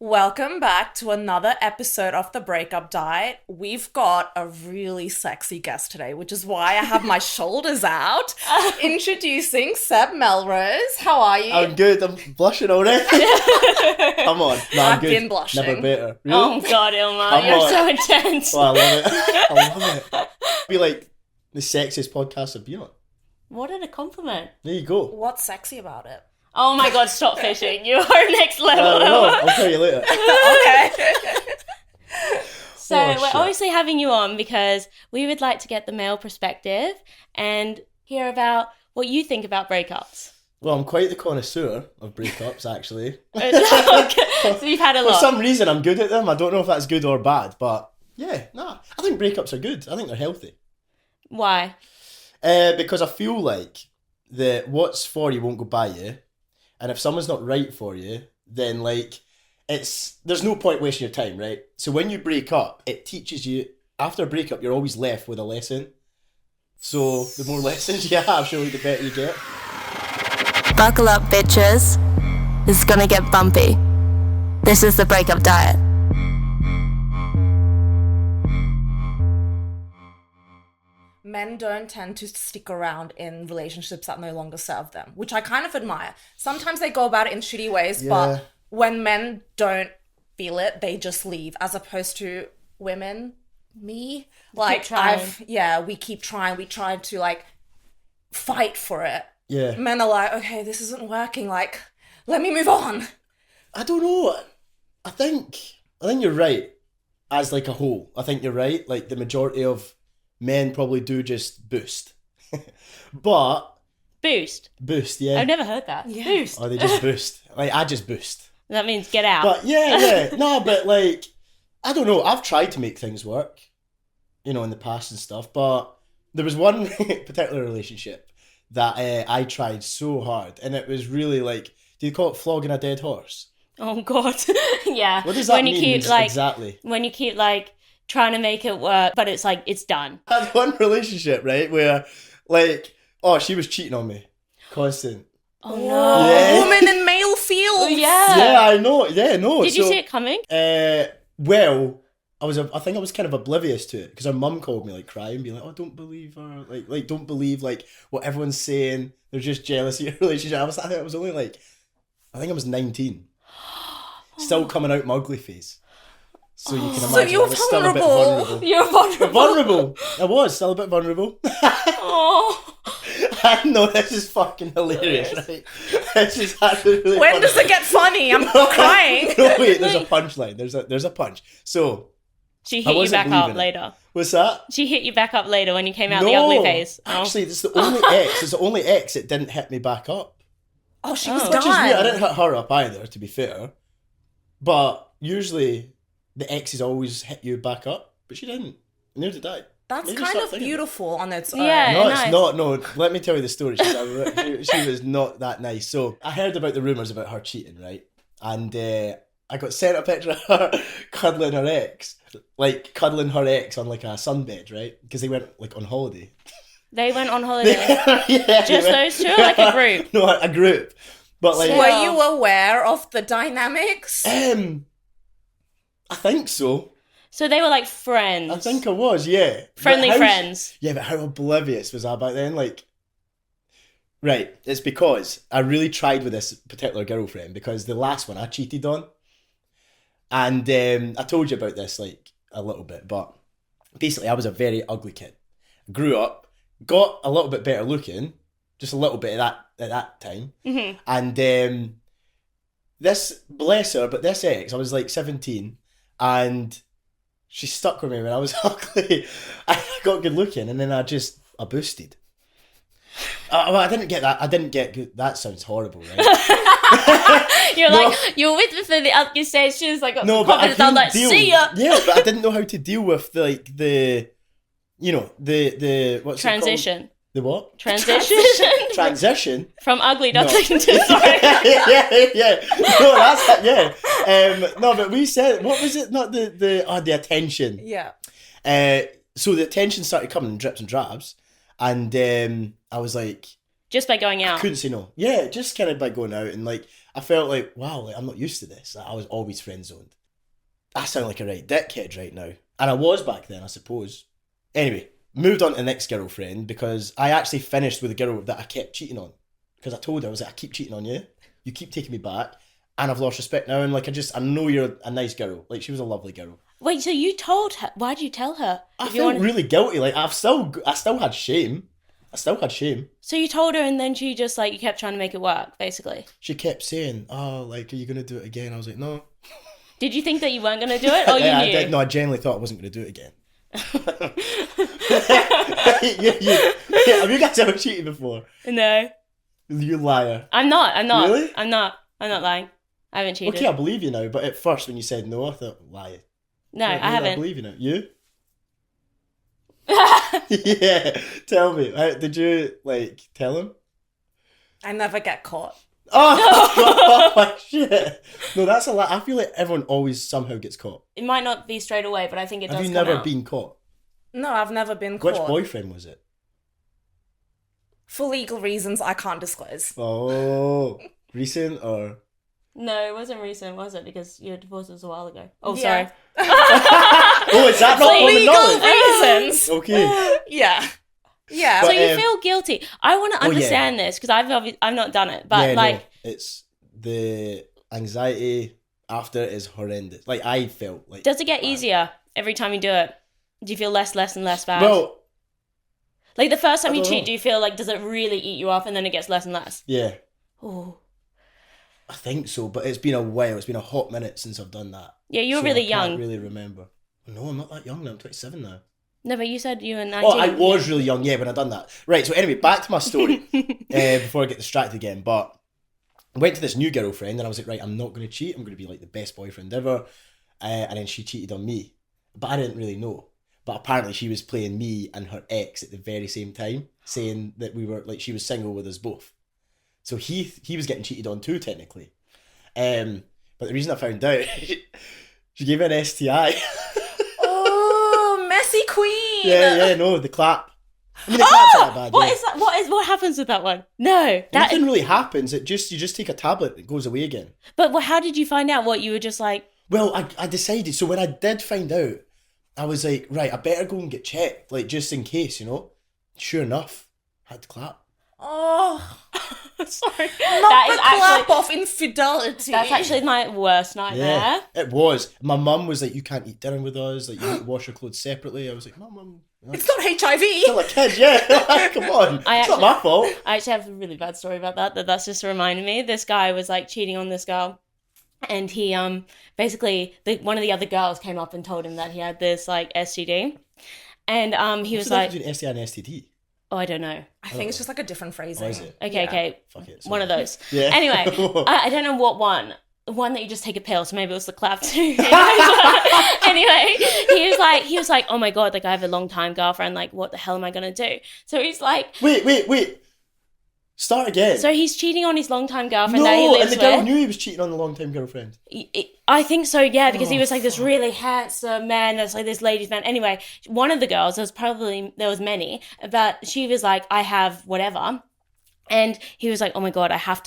Welcome back to another episode of the Breakup Diet. We've got a really sexy guest today, which is why I have my shoulders out. Introducing Seb Melrose. How are you? I'm good. I'm blushing already. Come on. No, I'm I've good. been blushing. Never better. Really? Oh God, Ilma, Come you're on. so intense. Oh, I love it. I love it. Be like the sexiest podcast I've been on. What a compliment. There you go. What's sexy about it? Oh my God, stop fishing. You are next level. No, I'll tell you later. Okay. So Oh, we're shit. obviously having you on because we would like to get the male perspective and hear about what you think about breakups. Well, I'm quite the connoisseur of breakups, actually. So you've had a For lot. some reason, I'm good at them. I don't know if that's good or bad, but yeah, I think breakups are good. I think they're healthy. Why? Because I feel like that what's for you won't go by you. And if someone's not right for you, then like there's no point wasting your time, right? So when you break up, it teaches you, after a breakup, you're always left with a lesson. So the more lessons you have, surely the better you get. Buckle up, bitches. This is gonna get bumpy. This is the Breakup Diet. Men don't tend to stick around in relationships that no longer serve them, which I kind of admire. Sometimes they go about it in shitty ways, Yeah. but when men don't feel it, they just leave, as opposed to women, me. Like, trying. we keep trying. We try to, like, fight for it. Yeah. Men are like, okay, this isn't working. Like, let me move on. I don't know. I think you're right as like a whole. I think you're right. Like the majority of men probably do just boost. But Boost. yeah. I've never heard that. Yeah. Boost. Or they just boost. Like I just boost. That means get out. But yeah. No, but like, I don't know. I've tried to make things work, in the past and stuff. But there was one particular relationship that I tried so hard. And it was really like, do you call it flogging a dead horse? Oh God. Yeah. What does that when mean you keep like exactly? when you keep like trying to make it work, but it's like it's done. I had one relationship, right, where like, she was cheating on me. Constant. Oh no. Yeah. Woman in male field. Oh, yeah. Yeah, I know. Yeah, no. Did you see it coming? Well, I think I was kind of oblivious to it because her mum called me like crying, being like, "Oh, don't believe her, like don't believe like what everyone's saying. They're just jealous of your relationship." I think I was only like, I think I was 19, still coming out my ugly phase. So you can imagine So you're I was still a bit vulnerable. vulnerable. You're vulnerable. Vulnerable. I was still a bit vulnerable. Oh. I know this is fucking hilarious, right? This is actually really When funny. does it get funny? I'm crying. No, wait, there's a punchline. There's a punch. So, She I hit you wasn't back up believing it. later. what's that? She hit you back up later when you came out the ugly phase. Oh. Actually, it's the only ex. It's the only ex that didn't hit me back up. Oh, she was Oh. done. Which is weird. I didn't hit her up either, to be fair. But usually, the exes always hit you back up. But she didn't. Neither did I. That's Maybe kind start of thinking. beautiful on its own. Yeah. No, nice. it's not. No, let me tell you the story. She was not that nice. So I heard about the rumours about her cheating, right? And I got sent a picture of her cuddling her ex. Like, cuddling her ex on, like, a sunbed, right? Because they went, like, on holiday. They went on holiday. Yeah, Just those two, or like a group? No, a group. But, like... Were you aware of the dynamics? I think so. So they were like friends. I think I was, yeah. Friendly But how- friends. Yeah, but how oblivious was I back then? Like, right, it's because I really tried with this particular girlfriend because the last one I cheated on. And I told you about this, like, a little bit, but basically I was a very ugly kid. I grew up, got a little bit better looking, just a little bit at that time. Mm-hmm. And this, bless her, but this ex, I was like 17, and she stuck with me when I was ugly. I got good looking, and then I boosted. Well, I didn't get that. I didn't get good. That sounds horrible, right? You're No. like, you're with me for the ugly stage. She was like, got No, some but I confidence. I was couldn't like, deal. see ya. Yeah, but I didn't know how to deal with the what's Transition. it called? The what? Transition. Transition. From ugly No. duckling to sorry. yeah. No, that's it. Yeah. No, but we said, what was it? Not the attention. Yeah. So the attention started coming in drips and drabs, and I was like, Just by going out. couldn't say no. Yeah, just kind of by going out, and like I felt like, wow, like, I'm not used to this. Like, I was always friend zoned. I sound like a right dickhead right now. And I was back then, I suppose. Anyway, moved on to the next girlfriend because I actually finished with a girl that I kept cheating on. Because I told her, I was like, I keep cheating on you. You keep taking me back. And I've lost respect now. And like, I know you're a nice girl. Like, she was a lovely girl. Wait, so you told her? Why'd you tell her? I felt really guilty. Like, I still had shame. So you told her, and then she just like, you kept trying to make it work, basically. She kept saying, "Oh, like, are you gonna do it again?" I was like, "No." Did you think that you weren't gonna do it, or Yeah, you knew? I did. No, I genuinely thought I wasn't gonna do it again. Have you guys ever cheated before? No. You liar. I'm not. Really? I'm not lying. I haven't cheated. Okay, I believe you now. But at first, when you said no, I thought, lie. No, Yeah, I haven't. I believe you now. You? Yeah. Tell me. Did you like tell him? I never get caught. Oh, oh shit! No, that's a lie. I feel like everyone always somehow gets caught. It might not be straight away, but I think it does. Have you come never out. been caught? No, I've never been caught. Which boyfriend was it? For legal reasons, I can't disclose. Oh, recent or? No, it wasn't recent, was it? Because your divorce was a while ago. Oh, Yeah. sorry. Oh, is that not For common legal knowledge? reasons. Okay. Yeah. Yeah. So But, you feel guilty. I want to yeah. understand this because I've not done it, but Yeah, like, no, it's the anxiety after is horrendous. Like, I felt like. does it get bad. easier every time you do it? Do you feel less and less bad? Well, like the first time I you don't cheat, know. do you feel like, does it really eat you up and then it gets less and less? yeah, Oh. I think so. But it's been a while. It's been a hot minute since I've done that. Yeah, you were So really I can't young. really remember. No, I'm not that young now. I'm 27 now. No, but you said you were 19. Oh, I was really young, yeah, when I done that. Right, so anyway, back to my story before I get distracted again. But I went to this new girlfriend and I was like, right, I'm not going to cheat. I'm going to be like the best boyfriend ever. And then she cheated on me. But I didn't really know. But apparently she was playing me and her ex at the very same time, saying that we were, like, she was single with us both. So he was getting cheated on too, technically. But the reason I found out, she gave me an STI. Oh, messy queen. Yeah, no, the clap. I mean, the clap's not that bad. What yeah. is that? What happens with that one? No, that. Nothing really happens. You just take a tablet, it goes away again. But how did you find out? What you were just like? Well, I decided. So when I did find out, I was like, right, I better go and get checked, like just in case, you know. Sure enough, I had to clap. Oh, Sorry, not that the is clap actually of infidelity. that's actually my worst nightmare. Yeah, it was. My mum was like, you can't eat dinner with us. Like, you need to wash your clothes separately. I was like, Mum, It's not HIV. still a kid, yeah. Come on, it's not my fault. I actually have a really bad story about that. That's just reminded me. This guy was like cheating on this girl, and he basically one of the other girls came up and told him that he had this like STD, and he was like, between STI and STD. oh, I don't know. I think it's just like a different phrasing. Oh, is it? Okay, Yeah. okay, Fuck it. one of those. Yeah. Anyway, I don't know what one. The one that you just take a pill, so maybe it was the clap too. Anyway, he was like, oh my god, like I have a long time girlfriend, like what the hell am I gonna do? So he's like, Wait. Start again. so he's cheating on his long time girlfriend no, that he and lives the girl with. knew he was cheating on the long-time girlfriend. I think so, yeah, because he Oh, was like this really handsome man that's like this ladies' man. Anyway, one of the girls, there was many, but she was like, I have whatever. And he was like, oh my God, I have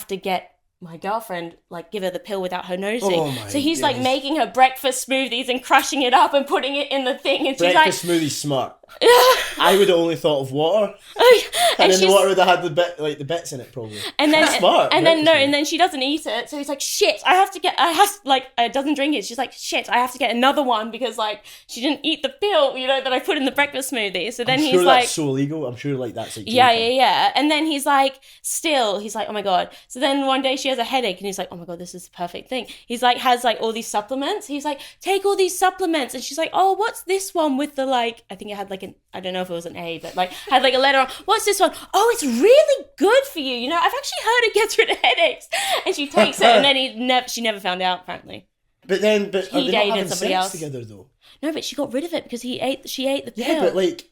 to get my girlfriend, like give her the pill without her noticing. Oh my so he's like goodness. making her breakfast smoothies and crushing it up and putting it in the thing. And Breakfast smoothie's smart. I would have only thought of water. she's And then the she's- water would have had the bits in it probably. And then, That's smart. and then no, breakfast and then she doesn't eat it. So he's like, shit, doesn't drink it. She's like, shit, I have to get another one because like she didn't eat the pill, that I put in the breakfast smoothie. So then I'm he's sure like, that's so illegal. I'm sure like that's like yeah. And then he's like, oh my God. So then one day she has a headache and he's like, oh my God, this is the perfect thing. He's like, has like all these supplements. He's like, take all these supplements. And she's like, oh, what's this one with the like, I think it had like I don't know if it was an A, but like had like a letter on. What's this one? Oh, it's really good for you. I've actually heard it gets rid of headaches. And she takes it and then she never found out apparently. But are He they not dated having somebody sex else. together though? No, but she got rid of it because she ate the pill. Yeah, but like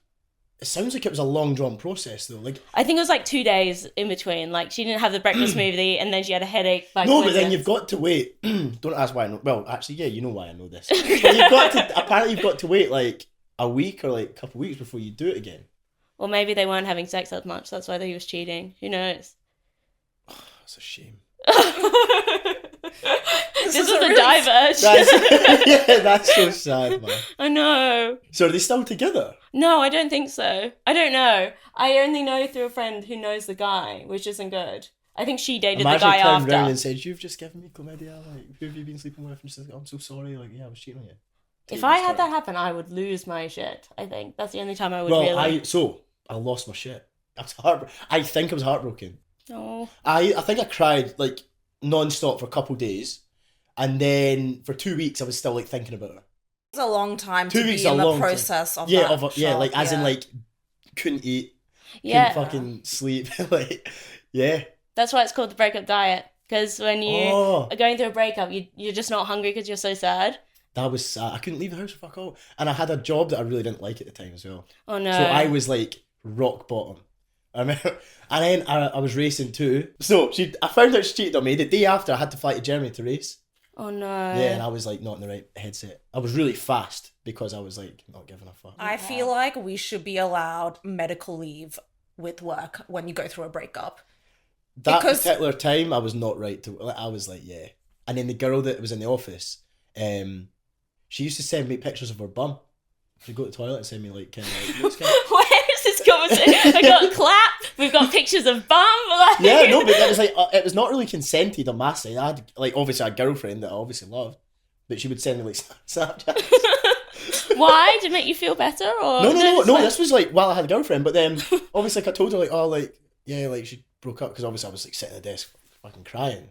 it sounds like it was a long drawn process though. Like I think it was like 2 days in between. Like she didn't have the breakfast smoothie and then she had a headache. By no, but then coincidence. you've got to wait. Don't ask why I know. Well, actually, yeah, you know why I know this. But apparently you've got to wait like a week or like a couple of weeks before you do it again. Or maybe they weren't having sex that much. That's why he was cheating. Who knows? That's a shame. This was is a a really- diverge. That's so sad, man. I know. So are they still together? No, I don't think so. I don't know. I only know through a friend who knows the guy, which isn't good. I think she dated Imagine the guy turned after. round and said, "You've just given me chlamydia. Like, who have you been sleeping with?" And she's like, "I'm so sorry. Like, yeah, I was cheating on you." If I had that happen, I would lose my shit. I think that's the only time I would Well, really. I lost my shit. I think I was heartbroken. Oh. I think I cried like non-stop for a couple of days, and then for 2 weeks I was still like thinking about her. It's a long time 2 to weeks be is a in the long time. process of Yeah, that. like as in yeah. like couldn't eat, Yeah. couldn't fucking sleep, like yeah. That's why it's called the breakup diet. Because when you Oh. are going through a breakup, you're just not hungry because you're so sad. That was sad. I couldn't leave the house for fuck all, and I had a job that I really didn't like at the time as well. Oh no. So I was like rock bottom. I remember, and then I was racing too. So I found out she cheated on me the day after. I had to fly to Germany to race. Oh no. Yeah, and I was like not in the right headset. I was really fast because I was like not giving a fuck. I feel like we should be allowed medical leave with work when you go through a breakup. That because- particular time, I was not right to. I was like, yeah. And then the girl that was in the office, she used to send me pictures of her bum. She'd go to the toilet and send me like kind of like looks kind of. Where is this conversation? I got a clap. We've got pictures of bum. Like... Yeah, no, but it was like it was not really consented on my side. I had like obviously a girlfriend that I obviously loved, but she would send me like Snapchats. Why? To make you feel better? Or No. it's fine. This was like while I had a girlfriend, but then obviously like I told her like, oh, like yeah, like she broke up because obviously I was like sitting at the desk fucking crying.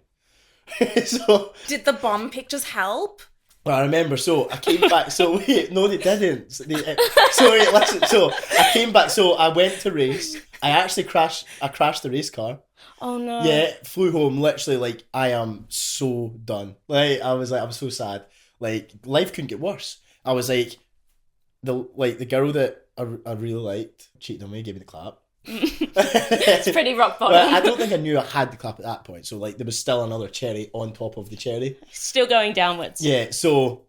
So Did the bum pictures help? well, I remember. So I came back. So wait, no, they didn't. So wait, listen. So I came back. So I went to race. I actually crashed. I crashed the race car. Oh no. Yeah, flew home. Literally, like I am so done. Like I was so sad. Like life couldn't get worse. I was like the girl that I really liked cheated on me, gave me the clap. It's pretty rock bottom. Well, I don't think I knew I had the clap at that point. So like there was still another cherry on top of the cherry. Still going downwards. Yeah. So,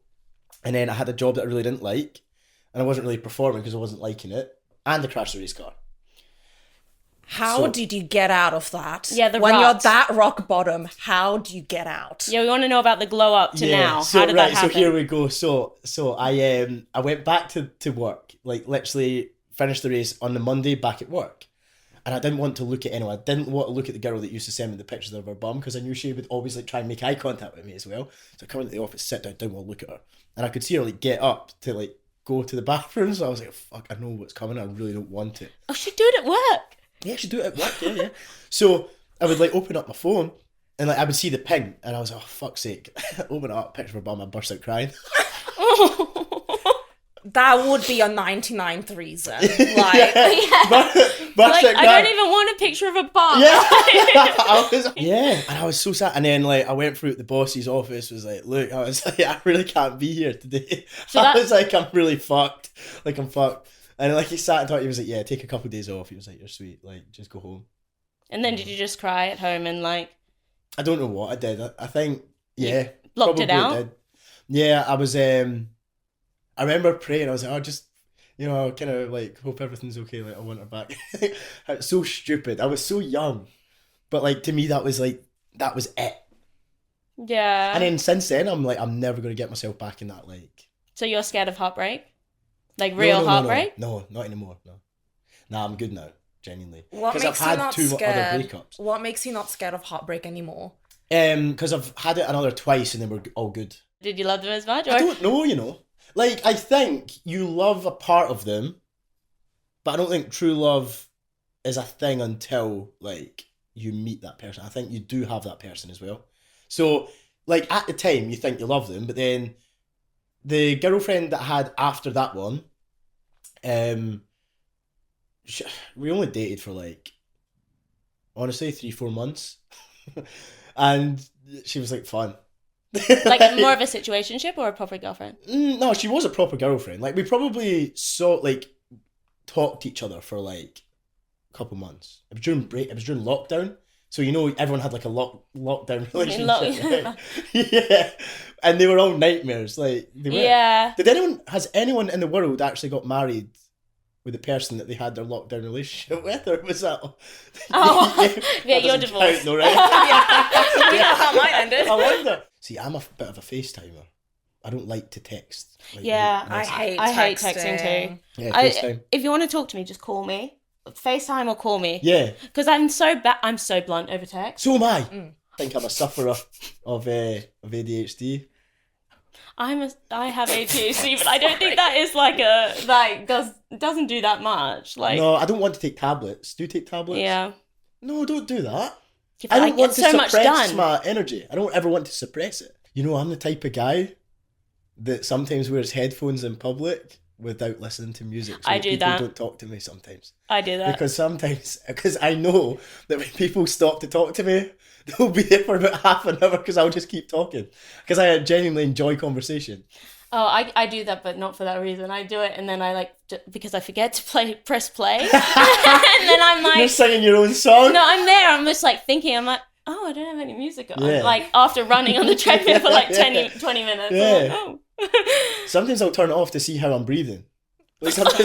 and then I had a job that I really didn't like, and I wasn't really performing because I wasn't liking it, and I crashed the race car. How did you get out of that? Yeah, the when rut. you're that rock bottom, how do you get out? Yeah, we want to know about the glow up to now. So, How did that happen? So here we go. So I went back to work, like literally finished the race on the Monday back at work. And I didn't want to look at anyone. I didn't want to look at the girl that used to send me the pictures of her bum because I knew she would always like try and make eye contact with me as well. So I come into the office, sit down, didn't want to look at her. And I could see her like get up to like go to the bathroom. So I was like, fuck, I know what's coming. I really don't want it. Oh, she'd do it at work. Yeah, she do it at work, yeah. So I would like open up my phone and like I would see the ping and I was like, oh fuck's sake. Open it up, picture of her bum, I burst out crying. That would be a 99th reason. Like, Burst Like, out I crying. don't even want a picture of a bum. Yeah, and I was so sad. And then like I went through the boss's office, was like, look, I was like, I really can't be here today. So I that- was like, I'm really fucked. Like I'm fucked. And like he sat and talked, he was like, yeah, take a couple of days off. He was like, you're sweet, like just go home. And then did you just cry at home and like I don't know what I did. I think, yeah. blocked it out? Did. Yeah, I was, I remember praying. I was like, oh, just, you know, kind of like, hope everything's okay. Like, I want her back. It's so stupid. I was so young. But like, to me, that was it. Yeah. And then since then, I'm like, I'm never going to get myself back in that, like... So you're scared of heartbreak? Like No, real no, heartbreak? No, not anymore, no. Nah, I'm good now, genuinely. what Because makes I've you had not 2 scared? other breakups. What makes you not scared of heartbreak anymore? Because I've had it another twice and they were all good. Did you love them as much? Or... I don't know, you know. Like, I think you love a part of them, but I don't think true love is a thing until, like, you meet that person. I think you do have that person as well. So, like, at the time, you think you love them, but then the girlfriend that I had after that one, we only dated for, like, honestly, 3-4 months. And she was, like, fun. Like more of a situationship or a proper girlfriend? No, she was a proper girlfriend. Like we probably talked to each other for like a couple months. It was during lockdown, so you know everyone had like a lockdown relationship. Right? Yeah, and they were all nightmares. Like they were. Yeah. Has anyone in the world actually got married with the person that they had their lockdown relationship with, or was that? Oh, yeah, That you're doesn't divorced. count, though, right? We know how mine ended. I wonder. See, I'm a bit of a FaceTimer. I don't like to text. Like, Yeah, I hate I hate texting too. Yeah, FaceTime. If you want to talk to me, just call me. FaceTime or call me. Yeah. Because I'm so blunt over text. So am I. I think I'm a sufferer of ADHD. I have ADHD, but I don't think that is doesn't do that much. Like, No, I don't want to take tablets. Do you take tablets? yeah. No, don't do that. Yeah, I but don't want to get so much suppress done. my energy. I don't ever want to suppress it. You know, I'm the type of guy that sometimes wears headphones in public without listening to music. So I do people that. don't talk to me sometimes. I do that. Because I know that when people stop to talk to me, they'll be there for about half an hour because I'll just keep talking. Because I genuinely enjoy conversation. Oh, I do that, but not for that reason. I do it, and then I because I forget to press play, and then I'm like, You're singing your own song? no, I'm there. I'm just like thinking. I'm like, oh, I don't have any music on. Yeah. Like after running on the treadmill for like 20 minutes. Yeah. I'm like, oh. Sometimes I'll turn it off to see how I'm breathing. Like sometimes,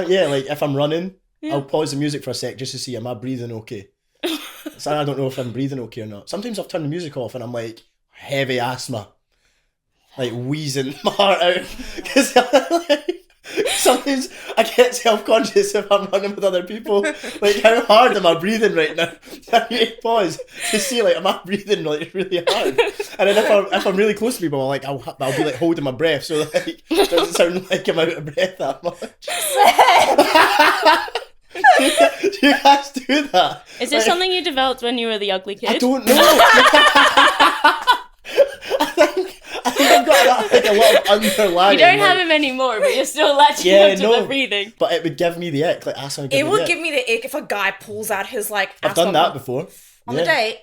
Yeah. like if I'm running, I'll pause the music for a sec just to see, am I breathing okay? So I don't know if I'm breathing okay or not. Sometimes I've turned the music off and I'm like, heavy asthma. Like wheezing my heart out. Because sometimes I get self-conscious if I'm running with other people. Like, how hard am I breathing right now? I need to pause to see, like, am I breathing like really hard? And then if I'm really close to people, I'll be like holding my breath, so like it doesn't sound like I'm out of breath that much. Do you guys do that? Is this something you developed when you were the ugly kid? I don't know. I think I've got like a lot of underlying. You don't have him anymore, but you're still latching onto the breathing. But it would give me the ick. Like asthma. It would give me the ick if a guy pulls out his like. I've done that before. On the date.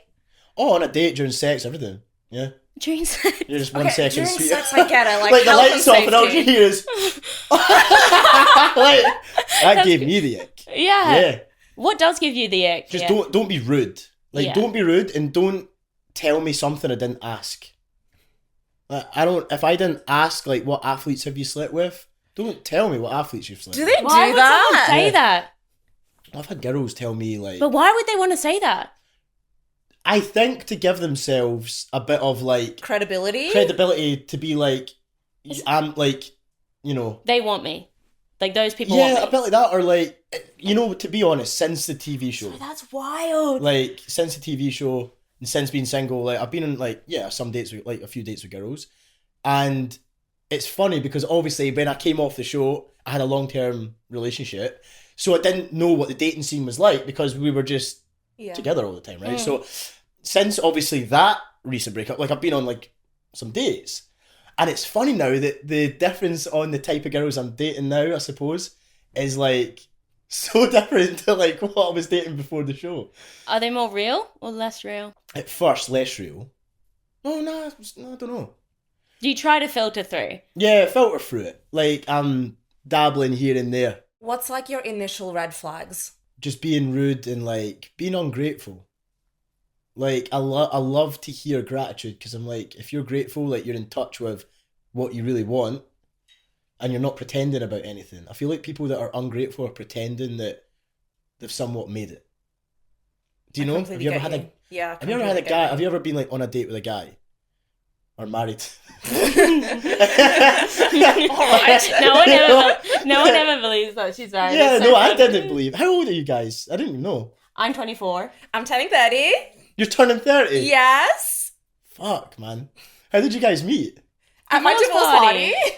Oh, on a date during sex, everything. Yeah. During sex. You're just 1 Okay, second during sweet. sex, I get it. Like, Like the health lights and off and all you safety. hear is. Like, that gave me the ick. Yeah. Yeah. What does give you the ick? Just Yeah. don't be rude. Like Yeah. don't be rude and don't tell me something I didn't ask. Like, if I didn't ask like what athletes have you slept with, don't tell me what athletes you've slept Do with. they Why do would that? someone say Yeah. that? I've had girls tell me like But why would they want to say that? I think to give themselves a bit of like Credibility? credibility to be like I'm like, you know. They want me. Like those people Yeah, a want me. bit like that, or like, you know, to be honest, since the TV show, That's wild. like since the TV show and since being single, like I've been on like some dates with like a few dates with girls, and it's funny because obviously when I came off the show, I had a long-term relationship, so I didn't know what the dating scene was like because we were just together all the time, right? So since obviously that recent breakup, like I've been on like some dates. And it's funny now that the difference on the type of girls I'm dating now, I suppose, is like so different to like what I was dating before the show. Are they more real or less real? At first, less real. No, I don't know. Do you try to filter through? Yeah, filter through it. Like I'm dabbling here and there. What's like your initial red flags? Just being rude and like being ungrateful. Like I love to hear gratitude because I'm like, if you're grateful, like you're in touch with what you really want and you're not pretending about anything. I feel like people that are ungrateful are pretending that they've somewhat made it. Do you know? Have you ever had a Yeah. Have you ever had a guy? Have you ever been like on a date with a guy? Or married? Alright. No one ever believes that she's married. Yeah, It's so no, I funny. didn't believe. How old are you guys? I didn't even know. I'm 24. I'm turning 30. You're turning 30? Yes. Fuck, man. How did you guys meet? At my Divorce divorce party. party.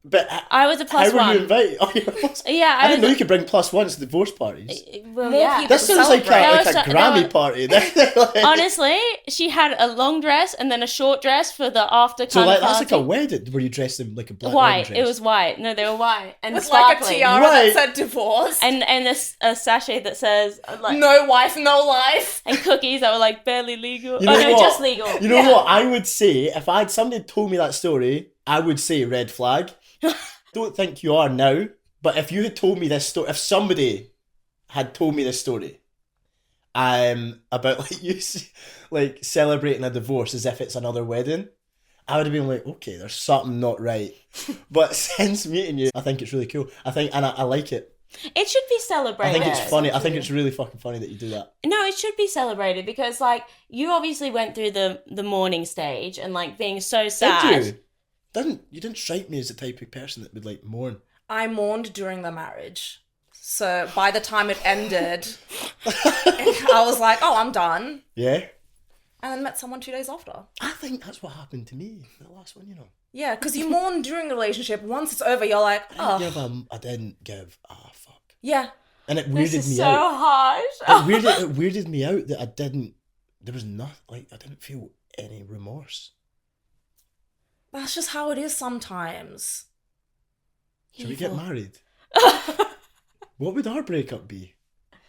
But I was a plus how were one. you invited? Oh, you're a plus- Yeah, I didn't know was. you could bring plus ones to divorce parties. Well, More yeah. people. This sounds like celebrate. a There was- Grammy party. Like- Honestly, she had a long dress and then a short dress for the after so kind like of that's party. like a wedding where you dressed in like a black White. dress. It was white. No, they were white and With like a sparkling. tiara Right. that said divorce. and a sachet that says like No wife, no life. and cookies that were like barely legal. You know Oh no, what? just legal. You know what I would say if I had somebody told me that story? I would say red flag. Don't think you are now, but if you had told me this story, if somebody had told me this story, about like you like celebrating a divorce as if it's another wedding, I would have been like, okay, there's something not right. But since meeting you, I think it's really cool. I like it. It should be celebrated. I think it's funny. I think it's really fucking funny that you do that. No, it should be celebrated because, like, you obviously went through the mourning stage and, like, being so sad. Did you? You didn't strike me as the type of person that would, like, mourn. I mourned during the marriage. So by the time it ended, I was like, oh, I'm done. Yeah. And then met someone 2 days after. I think that's what happened to me, the last one, you know. Yeah, because you mourn during the relationship. Once it's over, you're like, oh. I didn't give a fuck. Yeah. And it weirded This is me so out. harsh. It weirded me out that there was nothing, like, I didn't feel any remorse. That's just how it is sometimes. Should we get married? What would our breakup be?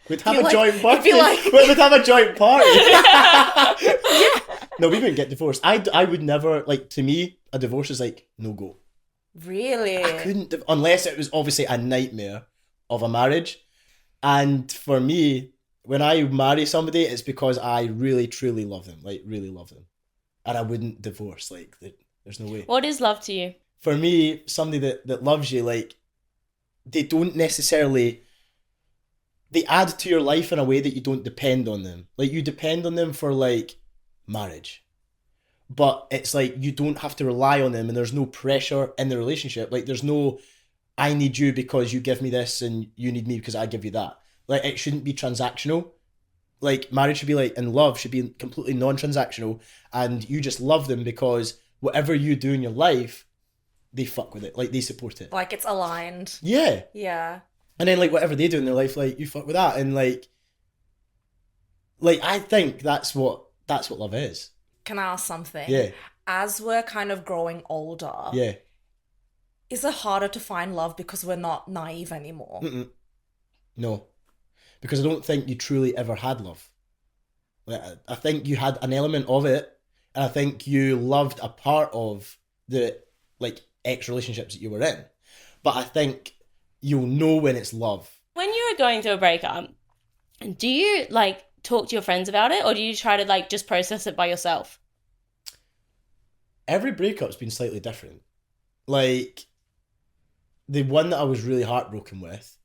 We'd have Feel a like- joint party. We'd have a joint party. No, we wouldn't get divorced. I would never, like, to me, a divorce is like, no go. Really? I couldn't, unless it was obviously a nightmare of a marriage. And for me, when I marry somebody, it's because I really, truly love them. Like, really love them. And I wouldn't divorce. Like, there's no way. What is love to you? For me, somebody that loves you, like, they don't necessarily... They add to your life in a way that you don't depend on them. Like, you depend on them for, like, marriage. But it's like, you don't have to rely on them and there's no pressure in the relationship. Like, there's no, I need you because you give me this and you need me because I give you that. Like, it shouldn't be transactional. Like, marriage should be like, and love should be completely non-transactional. And you just love them because whatever you do in your life, they fuck with it. Like, they support it. Like, it's aligned. Yeah. Yeah. And then, like, whatever they do in their life, like, you fuck with that. And, like I think that's what love is. Can I ask something? Yeah. As we're kind of growing older, Yeah. is it harder to find love because we're not naive anymore? Mm-mm. No. Because I don't think you truly ever had love. Like, I think you had an element of it, and I think you loved a part of the, like, ex-relationships that you were in. But I think you'll know when it's love. When you were going through a breakup, do you, like, talk to your friends about it, or do you try to, like, just process it by yourself? Every breakup's been slightly different. Like, the one that I was really heartbroken with,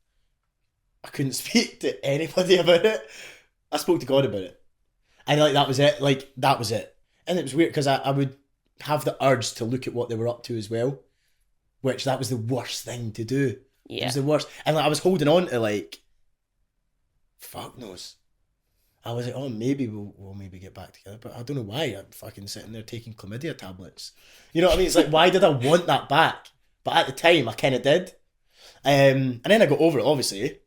I couldn't speak to anybody about it. I spoke to God about it. And, like, that was it. Like, that was it. And it was weird because I would have the urge to look at what they were up to as well, which that was the worst thing to do. Yeah. It was the worst. And, like, I was holding on to, like, fuck knows. I was like, oh, maybe we'll maybe get back together. But I don't know why I'm fucking sitting there taking chlamydia tablets. You know what I mean? It's like, why did I want that back? But at the time, I kind of did. And then I got over it, obviously.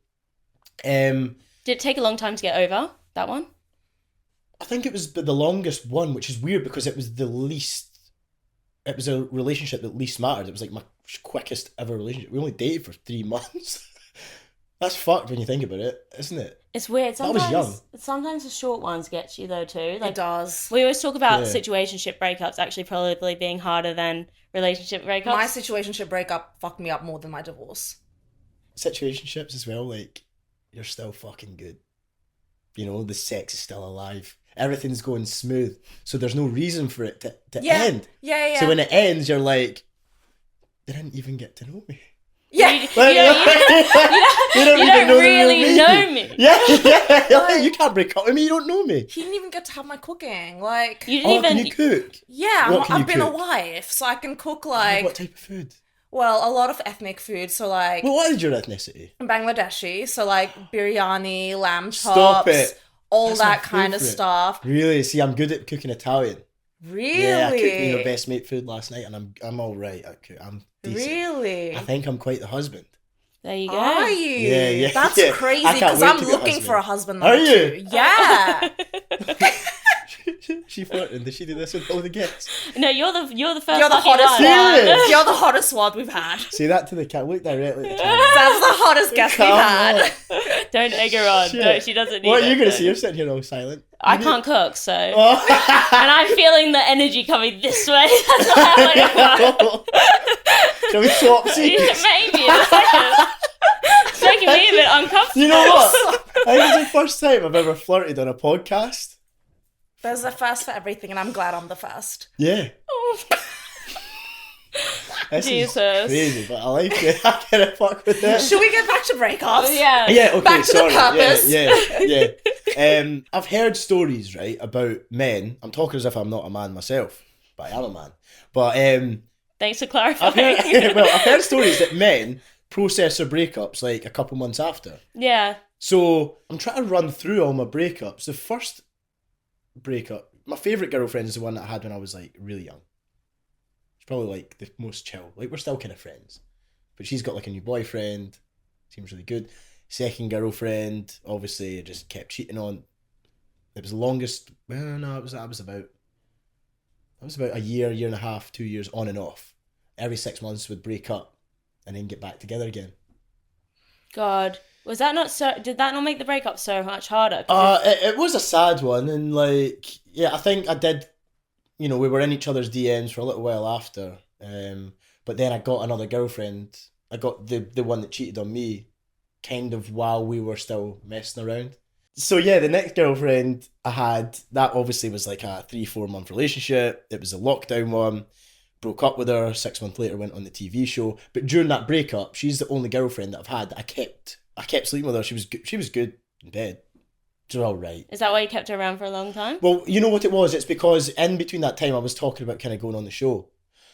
Did it take a long time to get over that one? I think it was the longest one, which is weird because it was the least... It was a relationship that least mattered. It was like my quickest ever relationship. We only dated for 3 months. That's fucked when you think about it, isn't it? It's weird. Sometimes, I was young. Sometimes the short ones get you though too. Like, It does. we always talk about Yeah. situationship breakups actually probably being harder than relationship breakups. My situationship breakup fucked me up more than my divorce. Situationships as well, like, you're still fucking good. You know, the sex is still alive. Everything's going smooth. So there's no reason for it to end. Yeah. So when it ends, you're like, they didn't even get to know me. Yeah. You don't even know the real really me. know me. Yeah. Like- You can't break up with me, you don't know me. He didn't even get to have my cooking. Like, You didn't Can even. you cook? yeah, What can I've you been a cook? wife, so I can cook, What like, type of food? well, a lot of ethnic food. So, like, Well, what is your ethnicity? Bangladeshi. So, like, biryani, lamb chops, Stop it. all That's that my kind of favourite. stuff. Really? See, I'm good at cooking Italian. Really? Yeah, I cooked me your best mate food last night, and I'm all right. I'm decent. Really? I think I'm quite the husband. There you go. Are you? Yeah. That's Yeah. crazy I can't because wait I'm to get a looking for a husband. Are number you? 2. Yeah. She flirting. Did she do this with all the guests? No, you're the first You're the lucky hottest one. one. Serious? You're the hottest one we've had. Say that to the cat. Look directly at the camera. That's the hottest guest we've Come had. on. Don't egg her on. Shit. No, she doesn't need What are it. you going to see? You're sitting here all silent. I can't cook, so. Oh. And I'm feeling the energy coming this way. That's why I want to Shall we swap seats? Maybe. It's making me a bit uncomfortable. You know what? I think it's the first time I've ever flirted on a podcast. There's a first for everything, and I'm glad I'm the first. Yeah. This Jesus. is crazy, but I like it. I can't fuck with it. Should we get back to breakups? Yeah. Yeah, okay, Back to the sorry. purpose. Yeah. I've heard stories, right, about men. I'm talking as if I'm not a man myself, but I am a man. But Thanks for I've clarifying. I've heard stories that men process their breakups like a couple months after. Yeah. So I'm trying to run through all my breakups. The first breakup, my favourite girlfriend is the one that I had when I was like really young. It's probably like the most chill. Like we're still kind of friends. But she's got like a new boyfriend. Seems really good. Second girlfriend, obviously I just kept cheating on. It was the longest, well no, that was about a year and a half, 2 years on and off. Every 6 months would break up and then get back together again. God. Was that not so? Did that not make the breakup so much harder? It was a sad one, and like, yeah, I think I did, we were in each other's DMs for a little while after, but then I got another girlfriend. I got the one that cheated on me kind of while we were still messing around. So yeah, the next girlfriend I had, that obviously was like a 3-4 month relationship. It was a lockdown one. Broke up with her, 6 months later went on the TV show. But during that breakup, she's the only girlfriend that I've had that I kept sleeping with her. She was good in bed. She was all right. Is that why you kept her around for a long time? Well, you know what it was? It's because in between that time I was talking about kind of going on the show.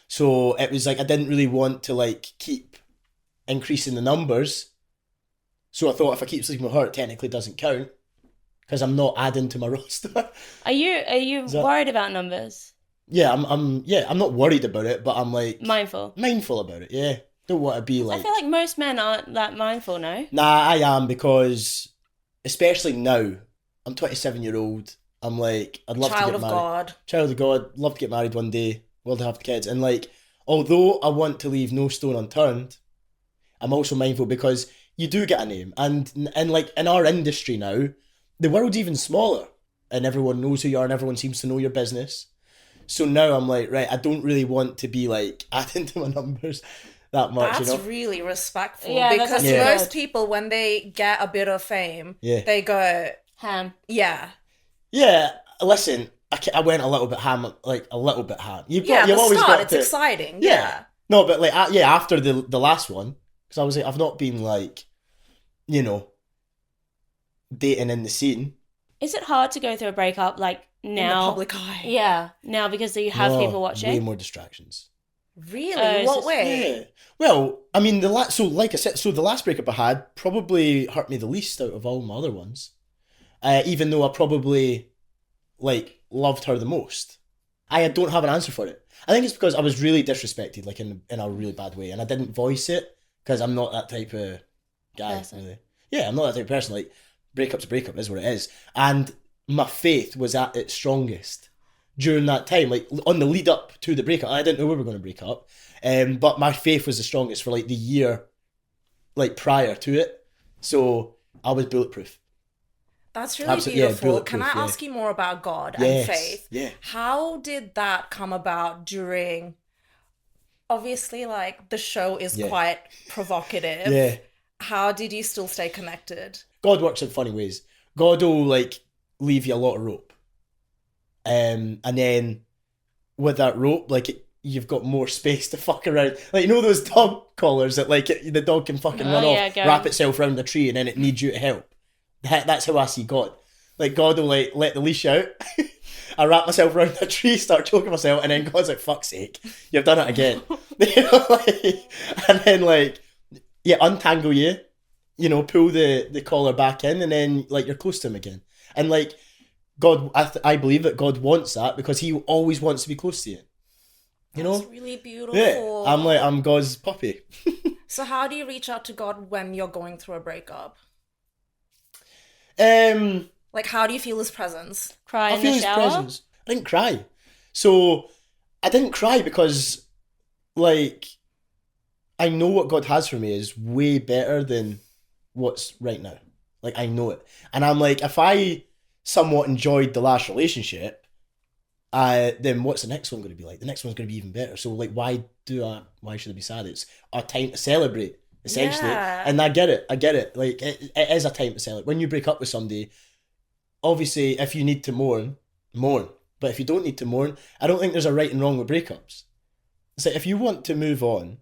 So it was like I didn't really want to like keep increasing the numbers. So I thought if I keep sleeping with her, it technically doesn't count because I'm not adding to my roster. Are you worried about numbers? Yeah, I'm not worried about it, but I'm like Mindful about it. Yeah, don't want to be like. I feel like most men aren't that mindful, no? Nah, I am, because especially now, I'm 27-year-old. I'm like, I'd love to get married. Child of God, love to get married one day. Will to have kids, and like, although I want to leave no stone unturned, I'm also mindful because you do get a name, and like in our industry now, the world's even smaller, and everyone knows who you are, and everyone seems to know your business. So now I'm like, right, I don't really want to be like adding to my numbers that much. That's really respectful. Yeah, because that's most people, when they get a bit of fame, Yeah. they go, Ham. yeah. Yeah, listen, I went a little bit ham, like a little bit ham. You've The always start, got it's to, exciting. Yeah. Yeah. No, but like, after the last one, because I was like, I've not been like, dating in the scene. Is it hard to go through a breakup like In the now? public eye. Yeah, now because you have No, people watching. Way more distractions. Really? What way? Yeah. Well, I mean, like I said, the last breakup I had probably hurt me the least out of all my other ones. Even though I probably like loved her the most. I don't have an answer for it. I think it's because I was really disrespected, like in a really bad way, and I didn't voice it because I'm not that type of guy. Person. Really. Yeah, I'm not that type of person. Like, breakup's a breakup, is what it is. And my faith was at its strongest during that time, like on the lead up to the breakup. I didn't know we were going to break up, but my faith was the strongest for like the year, like prior to it. So I was bulletproof. That's really Absolutely, yeah, beautiful. bulletproof, Can I yeah. ask you more about God Yes, and faith? yeah. How did that come about during... Obviously, like, the show is Yeah. quite provocative. Yeah. How did you still stay connected? God works in funny ways. God will like leave you a lot of rope, and then with that rope, like you've got more space to fuck around. Like, those dog collars that like the dog can fucking run off, go. wrap itself around the tree, and then it needs you to help. That's how I see God. Like, God will like let the leash out. I wrap myself around the tree, start choking myself, and then God's like, "Fuck's sake, you've done it again." And then like, yeah, untangle you, pull the collar back in, and then like you're close to him again. And like, God, I believe that God wants that because He always wants to be close to you. That's really beautiful. Yeah, I'm God's puppy. So how do you reach out to God when you're going through a breakup? Like, how do you feel His presence? Cry I in feel the His shower. presence. I didn't cry. So I didn't cry because like I know what God has for me is way better than what's right now. Like, I know it. And I'm like, if I somewhat enjoyed the last relationship, then what's the next one going to be like? The next one's going to be even better. So like, why should I be sad? It's a time to celebrate, essentially. Yeah. And I get it. Like, it is a time to celebrate. When you break up with somebody, obviously, if you need to mourn. But if you don't need to mourn, I don't think there's a right and wrong with breakups. So if you want to move on,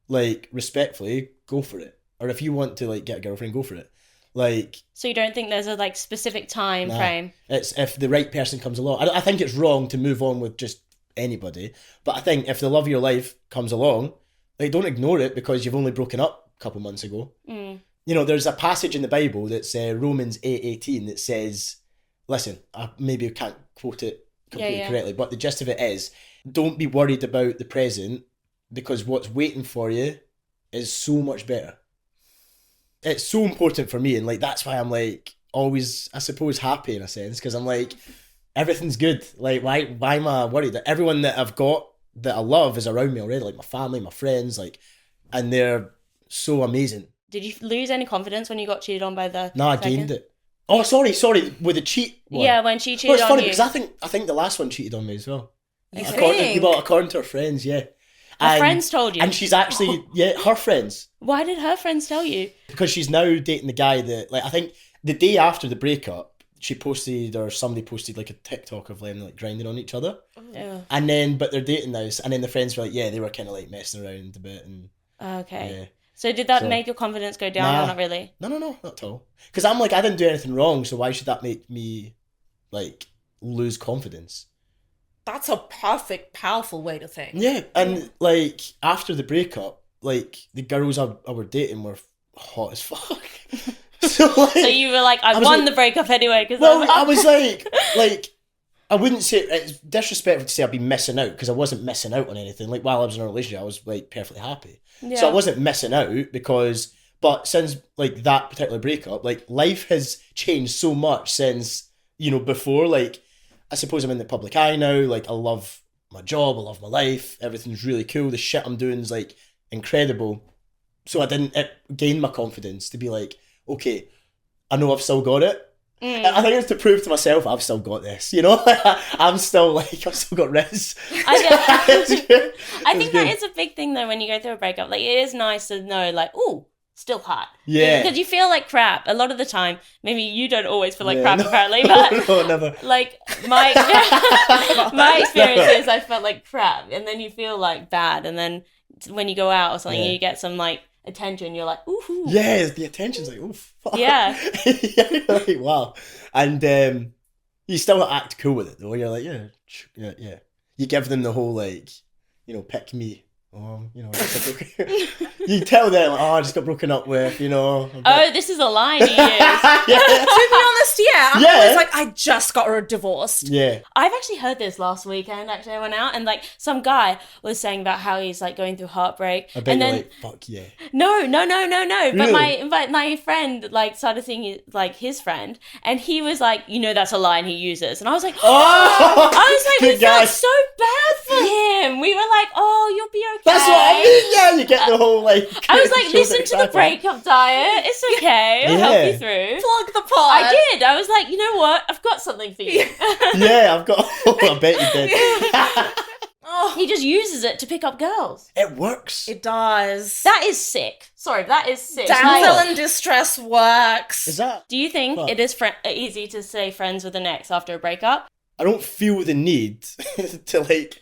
like, respectfully, go for it. Or if you want to, like, get a girlfriend, go for it. Like... So you don't think there's a, like, specific time frame? It's if the right person comes along. I think it's wrong to move on with just anybody. But I think if the love of your life comes along, like, don't ignore it because you've only broken up a couple months ago. Mm. You know, there's a passage in the Bible that's Romans 8:18 that says, listen, I maybe can't quote it completely correctly, but the gist of it is, don't be worried about the present because what's waiting for you is so much better. It's so important for me, and like that's why I'm like always, I suppose, happy in a sense, because I'm like, everything's good. Like, why am I worried? That everyone that I've got that I love is around me already, like my family, my friends, like, and they're so amazing. Did you lose any confidence when you got cheated on by the No, I gained it. Oh, sorry, with the cheat one. Yeah, when she cheated No, it's funny on you. because I think the last one cheated on me as well. You According to her friends, yeah. Her friends told you? And she's actually, her friends. Why did her friends tell you? Because she's now dating the guy that, like, I think the day after the breakup, she posted, or somebody posted, like, a TikTok of them, like, grinding on each other. Yeah. And then, but they're dating now, and then the friends were like, yeah, they were kind of, like, messing around a bit. And Okay. yeah. So did that make your confidence go down or not really? No, not at all. Because I'm like, I didn't do anything wrong, so why should that make me, like, lose confidence? That's a perfect, powerful way to think. Yeah, and like after the breakup, like the girls I were dating were hot as fuck. So you were like, I won the breakup anyway. Cause I was like, I wouldn't say it's disrespectful to say I'd be missing out because I wasn't missing out on anything. Like while I was in a relationship, I was like perfectly happy. Yeah. So I wasn't missing out but since like that particular breakup, like life has changed so much since, you know, before. Like I suppose I'm in the public eye now. Like I love my job, I love my life. Everything's really cool. The shit I'm doing is like incredible. So I didn't gain my confidence to be like, okay, I know I've still got it. I think it's to prove to myself I've still got this, you know? I've still got Riz. I think that is a big thing though when you go through a breakup. Like it is nice to know like, ooh, still hot. Yeah. Because you feel like crap a lot of the time. Maybe you don't always feel like crap apparently, but no, never. Like my experience is I felt like crap and then you feel like bad and then when you go out or something you get some like attention, you're like, ooh. Yeah, the attention's like, ooh, fuck. Yeah. Like, wow. And you still act cool with it though. You're like, yeah. You give them the whole like, you know, pick me. Oh, you know, you tell them, like, I just got broken up with, you know. Oh, this is a line you use. To be honest, I'm always like, I just got divorced. Yeah. I've actually heard this last weekend, actually, I went out, and, like, some guy was saying about how he's, like, going through heartbreak. I bet and you're then, like, fuck yeah. No. Really? But my friend, like, started seeing, like, his friend, and he was like, you know, that's a line he uses. And I was like, we felt so bad for him. We were like, oh, you'll be okay. That's what I mean, yeah, you get the whole, like... I was like, listen to the breakup diet. It's okay. It'll help you through. Plug the pot. I did. I was like, you know what? I've got something for you. Yeah, I've got... I bet you did. He just uses it to pick up girls. It works. It does. That is sick. Sorry, that is sick. Damsel in distress works. Is that... Do you think it is easy to stay friends with an ex after a breakup? I don't feel the need to, like,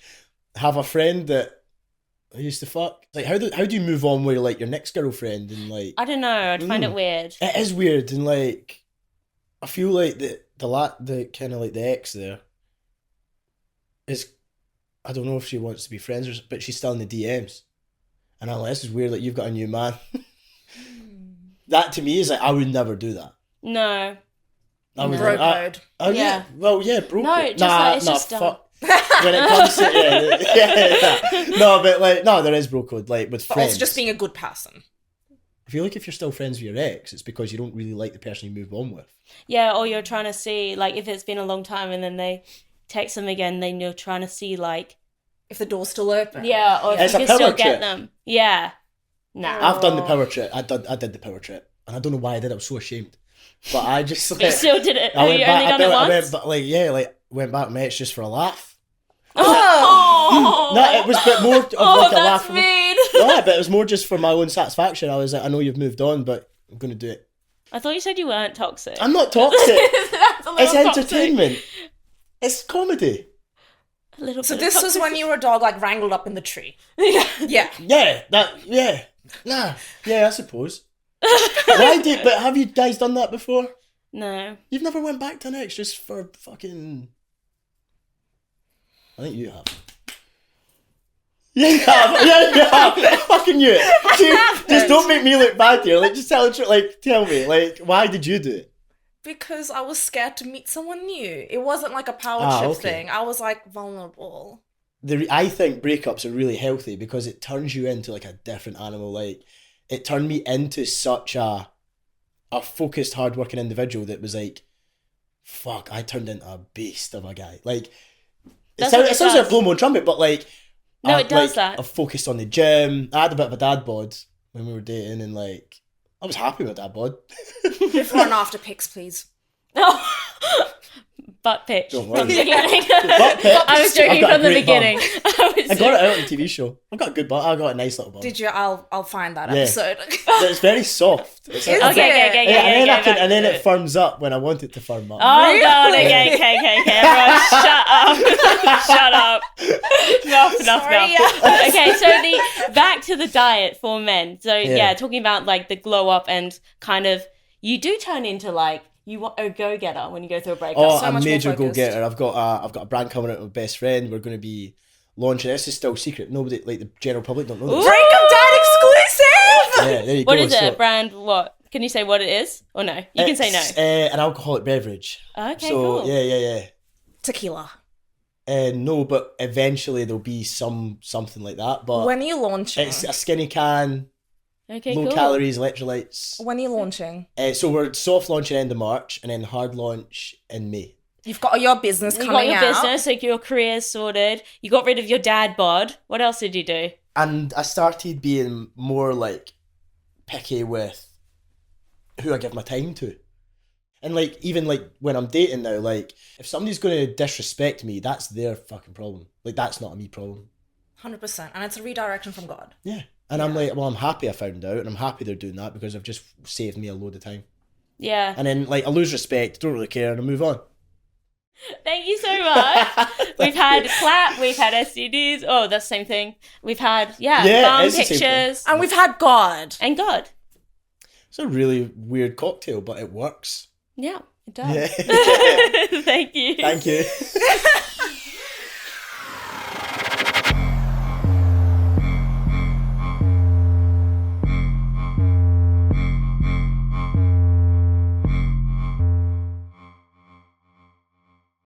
have a friend that I used to fuck. Like, how do you move on with, like, your next girlfriend and, like... I don't know. I'd find it weird. It is weird, and, like, I feel like the kind of, like, the ex there is... I don't know if she wants to be friends, but she's still in the DMs. And I'm like, this is weird, like, you've got a new man. That, to me, is like, I would never do that. No. I would Bro code. Oh, yeah. Well, yeah, bro No, code. just it's just fuck. When it comes to yeah. No, but like there is bro code, like with But friends. also just being a good person. I feel like if you're still friends with your ex, it's because you don't really like the person you move on with. Yeah, or you're trying to see, like, if it's been a long time and then they text them again, then you're trying to see, like... If the door's still open. Yeah, or if It's you a can still power get trip. them. Yeah. Nah. I've done the power trip. I did the power trip. And I don't know why I did. I was so ashamed. But I just... You still did it. Have you only done it once? Went back with my ex just for a laugh. Oh! No, it was a bit more of like a that's laugh. mean. No, but it was more just for my own satisfaction. I was like, I know you've moved on, but I'm going to do it. I thought you said you weren't toxic. I'm not toxic. That's a little It's toxic. entertainment. It's comedy. little So bit this of was when you were a dog, like, wrangled up in the tree. yeah. Yeah. I suppose. But have you guys done that before? No. You've never went back to an ex just for fucking... I think you have. Yeah, you have. I fucking knew it. See, just don't make me look bad here. Like, just tell me, like, why did you do it? Because I was scared to meet someone new. It wasn't like a power trip thing. I was, like, vulnerable. I think breakups are really healthy because it turns you into, like, a different animal. Like, it turned me into such a focused, hard-working individual that was like, fuck, I turned into a beast of a guy. Like, it sounds like a blow-mo trumpet, but, like... No, it does that. I focused on the gym. I had a bit of a dad bod when we were dating, and, like, I was happy with dad bod. Before and after pics, please. Oh. Butt pitch. Don't From worry. the beginning. Butt pitch. I was joking I've got a from the great bum. beginning. I got it out on the TV show. I've got a good butt. I got a nice little bum. Did you? I'll find that Yeah. episode. It's very soft. It's Is like- it? Yeah, and then it firms up when I want it to firm up. Oh, God, Really? okay. Everyone, shut up. Shut up. Enough. Sorry, yeah. Okay, so back to the diet for men. So, yeah, talking about, like, the glow up and kind of, you do turn into, like, you want a go-getter when you go through a breakup. Oh, so a much more major focused. go-getter. I've got a brand coming out with my best friend. We're going to be launching. This is still secret. Nobody, like the general public, don't know this. Breakup Diet exclusive! Yeah, there you What go. is it? Brand what? Can you say what it is? Or no? You can say no. It's an alcoholic beverage. Okay, So, cool. yeah. Tequila. No, but eventually there'll be something like that. But When are you launching? it's a skinny can, Okay, low cool. calories, electrolytes. When are you launching? So we're soft launching end of March and then hard launch in May. You've got your business You coming got your out. business, so your career's sorted. You got rid of your dad bod. What else did you do? And I started being more like picky with who I give my time to. And like even like when I'm dating now, like if somebody's going to disrespect me, that's their fucking problem. Like that's not a me problem. 100%. And it's a redirection from God. Yeah. And I'm like, well, I'm happy I found out and I'm happy they're doing that because I've just saved me a load of time. Yeah. And then like I lose respect, don't really care, and I move on. Thank you so much. We've had clap, we've had STDs. Oh, that's the same thing. We've had, bum it's the same thing. pictures. And we've had God. And God. It's a really weird cocktail, but it works. Yeah, it does. Yeah. Thank you. Thank you.